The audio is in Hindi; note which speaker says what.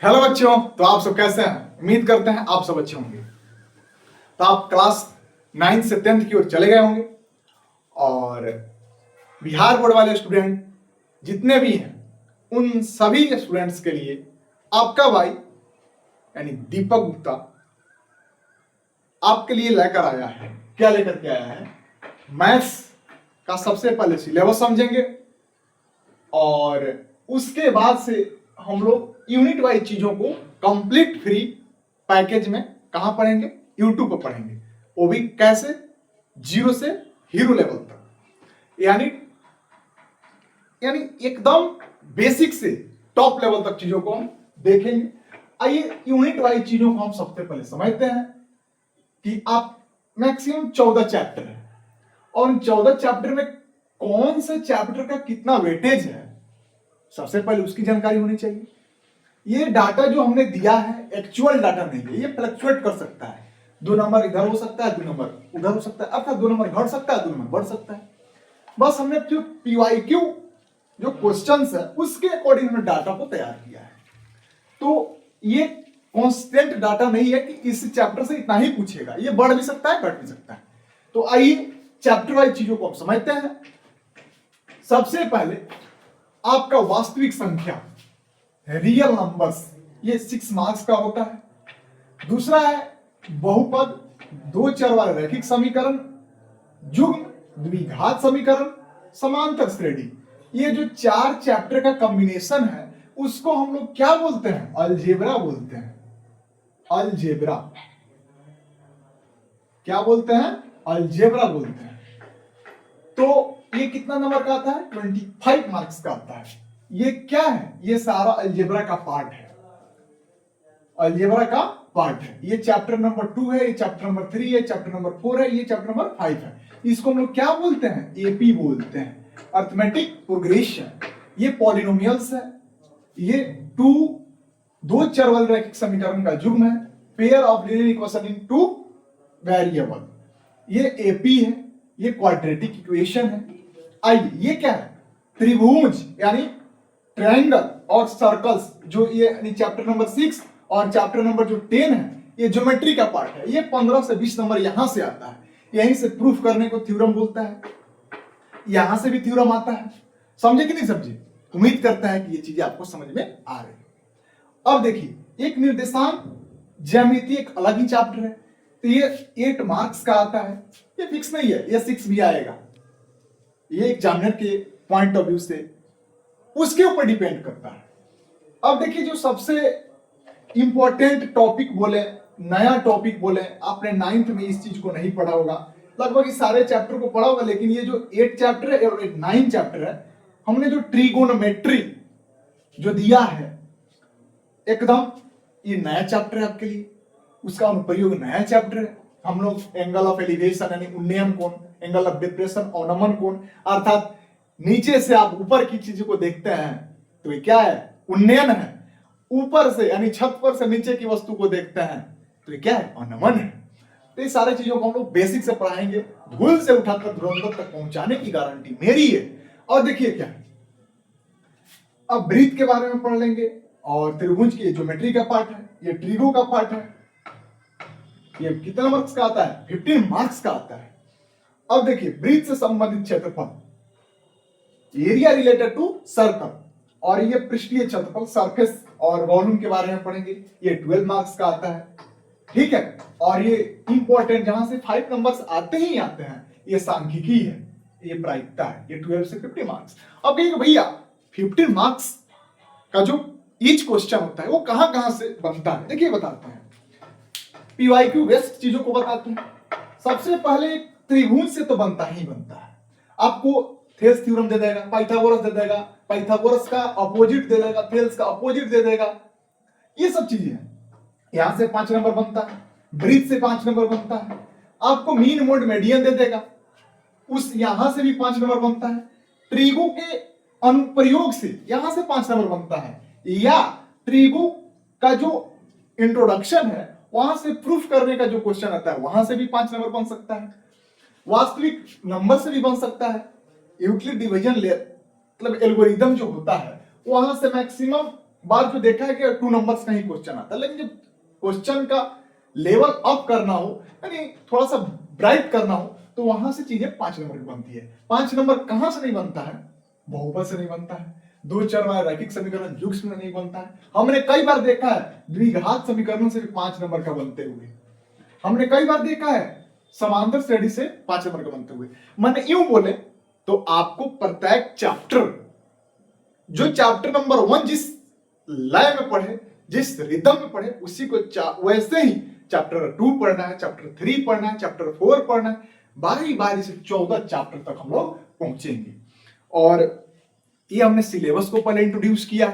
Speaker 1: हेलो बच्चों, तो आप सब कैसे हैं? उम्मीद करते हैं आप सब अच्छे होंगे। तो आप क्लास 9 से 10th की ओर चले गए होंगे और बिहार बोर्ड वाले स्टूडेंट जितने भी हैं उन सभी स्टूडेंट्स के लिए आपका भाई यानी दीपक गुप्ता आपके लिए लेकर आया है। क्या लेकर के आया है? मैथ्स का सबसे पहले सिलेबस समझेंगे और उसके बाद से हम लोग यूनिट वाइज चीजों को कंप्लीट फ्री पैकेज में कहां पढ़ेंगे? यूट्यूब पर पढ़ेंगे। वो भी कैसे? जीरो से हीरो लेवल तक, यानी एकदम बेसिक से टॉप लेवल तक चीजों को हम देखेंगे। आइए यूनिट वाइज चीजों को हम सबसे पहले समझते हैं कि आप मैक्सिमम 14 चैप्टर है और उन 14 चैप्टर में कौन से चैप्टर का कितना वेटेज है, सबसे पहले उसकी जानकारी होनी चाहिए। ये डाटा जो हमने दिया है एक्चुअल डाटा नहीं है, ये फ्लक्चुएट कर सकता है। 2 नंबर इधर हो सकता है, 2 नंबर उधर हो सकता है, अर्थात 2 नंबर घट सकता है, 2 नंबर बढ़ सकता है। बस हमने जो पीवाईक्यू जो क्वेश्चंस है उसके अकॉर्डिंग हमने डाटा को तैयार किया है। तो ये कांस्टेंट डाटा नहीं है कि इस चैप्टर से इतना ही पूछेगा, ये बढ़ भी सकता है, घट भी सकता है। तो आइए चैप्टर वाइज चीजों को हम समझते हैं। सबसे पहले आपका वास्तविक संख्या, रियल नंबर्स, ये 6 मार्क्स का होता है। दूसरा है बहुपद, 2 चर वाला रैखिक समीकरण, युग्म, द्विघात समीकरण, समांतर श्रेणी। ये जो 4 चैप्टर का कॉम्बिनेशन है उसको हम लोग क्या बोलते हैं? अलजेब्रा बोलते हैं। अलजेब्रा क्या बोलते हैं? अलजेब्रा बोलते हैं। तो ये कितना नंबर का आता है? 25 मार्क्स का आता है। ये क्या है? ये सारा अलजेब्रा का पार्ट है। अलजेब्रा का पार्ट है। ये चैप्टर नंबर 2 है, ये चैप्टर नंबर 3 है, चैप्टर नंबर 4 है, ये चैप्टर नंबर 5 है। इसको हम लोग क्या बोलते हैं? एपी बोलते हैं, अर्थमेटिक प्रोग्रेशन। ये पॉलिनोमियल्स है। ये 2 चर वाले रैखिक समीकरण का युग्म है, pair of linear equation in 2 variable. ये एपी है, ये क्वाड्रेटिक इक्वेशन है। आइए ये क्या है? त्रिभुज यानी ट्रायंगल और सर्कल्स, जो ये चैप्टर नंबर 6 और चैप्टर नंबर जो 10 है ये ज्योमेट्री का पार्ट है। ये 15 से 20 नंबर यहां से आता है, यहीं से प्रूफ करने को थ्योरम बोलता है। यहां से भी थ्योरम आता है। समझे कि नहीं समझे? उम्मीद करता है कि ये चीजें आपको समझ में आ रही है। अब देखिए एक निर्देशांक ज्यामिति एक अलग ही चैप्टर है, तो ये 8 मार्क्स का आता है। ये फिक्स नहीं है, ये 6 भी आएगा। ये एग्जामिनर के पॉइंट ऑफ व्यू से उसके ऊपर डिपेंड करता है। अब देखिए जो सबसे इंपॉर्टेंट टॉपिक बोले, नया टॉपिक बोले, आपने 9th में इस चीज को नहीं पढ़ा होगा, लगभग इस सारे चैप्टर को पढ़ा होगा, लेकिन ये जो 8 चैप्टर है और 9 चैप्टर है, हमने जो ट्रिगोनोमेट्री जो दिया है एकदम ये नया चैप्टर है आपके लिए। उसका अनुप्रयोग नया चैप्टर है। हम लोग एंगल ऑफ एलिवेशन यानी उन्नयन कोण, एंगल ऑफ डिप्रेशन अवनमन कोण, अर्थात नीचे से आप ऊपर की चीज को देखते हैं तो ये क्या है? उन्नयन है। ऊपर से यानी छत पर से नीचे की वस्तु को देखते हैं तो ये क्या है? अवनमन है। तो ये सारे चीजों को हम लोग बेसिक से पढ़ाएंगे, धूल से उठाकर धुरंधर तक पहुंचाने की गारंटी मेरी है। और देखिए क्या है, अब वृत्त के बारे में पढ़ लेंगे और त्रिभुज की ज्योमेट्री का पार्ट है, ये ट्रिगो का पार्ट है। ये कितना मार्क्स का आता है? 15 मार्क्स का आता है। अब देखिए वृत्त से संबंधित क्षेत्रफल, एरिया रिलेटेड टू सर्कल, और ये पृष्ठीय क्षेत्रफल सरफेस और वॉल्यूम के बारे में पढ़ेंगे, ये 12 मार्क्स का आता है। ठीक है। और ये इंपॉर्टेंट जहां से 5 नंबर्स आते ही आते हैं, ये सांख्यिकी है, ये प्रायिकता है, ये 12 से 50 मार्क्स। अब कहिए भैया 15 मार्क्स का जो ईच क्वेश्चन होता है वो कहां कहां से बनता है? देखिए बताते हैं, पीवाईक्यू बेस्ड चीजों को बताते हैं। सबसे पहले त्रिभुज से तो बनता ही बनता है। आपको थेल्स थ्योरम दे देगा, पाइथागोरस दे देगा, पाइथागोरस का अपोजिट दे देगा, थेल्स का अपोजिट दे देगा, ये सब चीजें हैं। यहां से 5 नंबर बनता है, वृत्त से 5 नंबर बनता है। आपको मीन मोड मीडियन दे देगा, उस यहां से भी 5 नंबर बनता है। ट्रिगो के अनुप्रयोग से यहां से 5 नंबर बनता है, या ट्रिगो का जो इंट्रोडक्शन है वहां से प्रूफ करने का जो क्वेश्चन आता है वहां से भी 5 नंबर बन सकता है। वास्तविक नंबर से भी बन सकता है। यूक्लिड डिवीजन मतलब एल्गोरिथम जो होता है वहां से मैक्सिमम बार जो देखा है कि 2 नंबर्स का ही क्वेश्चन आता है, लेकिन जब क्वेश्चन का लेवल अप करना हो, यानी थोड़ा सा ब्राइट करना हो, तो वहां से चीजें 5 नंबर की बनती है। 5 नंबर कहां से नहीं बनता है? बहुपद से नहीं बनता है, दो चर वाला रैखिक समीकरण युग्म में नहीं बनता है। हमने कई बार देखा है द्विघात समीकरणों से भी 5 नंबर का बनते हुए, हमने कई बार देखा है समांतर श्रेणी से 5 नंबर का बनते हुए। मैंने यूं बोले तो आपको प्रत्येक चैप्टर, जो चैप्टर नंबर 1 जिस लय में पढ़े, जिस रिदम में पढ़े, उसी को वैसे ही चैप्टर 2 पढ़ना है, चैप्टर 3 पढ़ना है, चैप्टर 4 पढ़ना है, बारी बारी से 14 चैप्टर तक हम लोग पहुंचेंगे। और ये हमने सिलेबस को पहले इंट्रोड्यूस किया।